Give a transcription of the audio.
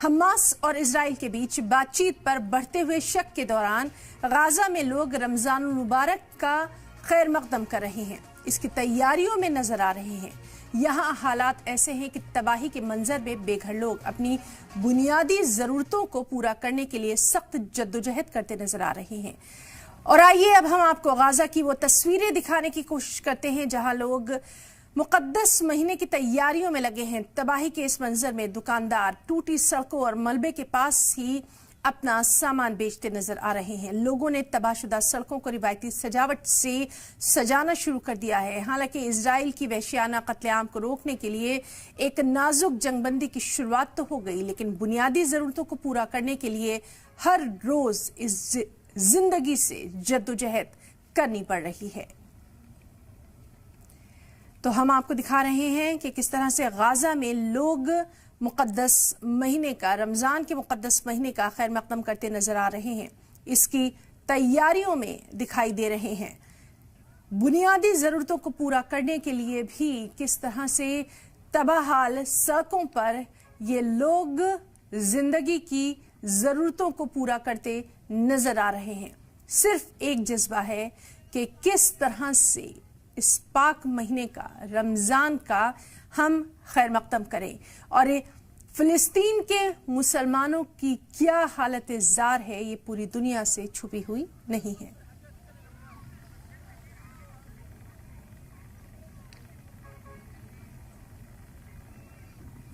Hamas اور اسرائیل کے بیچ بات چیت پر بڑھتے ہوئے شک کے دوران غزہ میں لوگ رمضان المبارک کا خیر مقدم کر رہے ہیں، اس کی تیاریوں میں نظر آ رہے ہیں۔ یہاں حالات ایسے ہیں کہ تباہی کے منظر میں بے گھر لوگ اپنی بنیادی ضرورتوں کو پورا کرنے کے لیے سخت جدوجہد کرتے نظر آ رہے ہیں۔ اور آئیے اب ہم آپ کو غزہ کی وہ تصویریں دکھانے کی کوشش کرتے ہیں جہاں لوگ مقدس مہینے کی تیاریوں میں لگے ہیں۔ تباہی کے اس منظر میں دکاندار ٹوٹی سڑکوں اور ملبے کے پاس ہی اپنا سامان بیچتے نظر آ رہے ہیں۔ لوگوں نے تباہ شدہ سڑکوں کو روایتی سجاوٹ سے سجانا شروع کر دیا ہے۔ حالانکہ اسرائیل کی وحشیانہ قتل عام کو روکنے کے لیے ایک نازک جنگ بندی کی شروعات تو ہو گئی، لیکن بنیادی ضرورتوں کو پورا کرنے کے لیے ہر روز اس زندگی سے جدوجہد کرنی پڑ رہی ہے۔ تو ہم آپ کو دکھا رہے ہیں کہ کس طرح سے غزہ میں لوگ مقدس مہینے کا، رمضان کے مقدس مہینے کا خیر مقدم کرتے نظر آ رہے ہیں، اس کی تیاریوں میں دکھائی دے رہے ہیں۔ بنیادی ضرورتوں کو پورا کرنے کے لیے بھی کس طرح سے تباہال سڑکوں پر یہ لوگ زندگی کی ضرورتوں کو پورا کرتے نظر آ رہے ہیں۔ صرف ایک جذبہ ہے کہ کس طرح سے اس پاک مہینے کا، رمضان کا ہم خیر مقدم کریں، اور فلسطین کے مسلمانوں کی کیا حالت زار ہے یہ پوری دنیا سے چھپی ہوئی نہیں ہے۔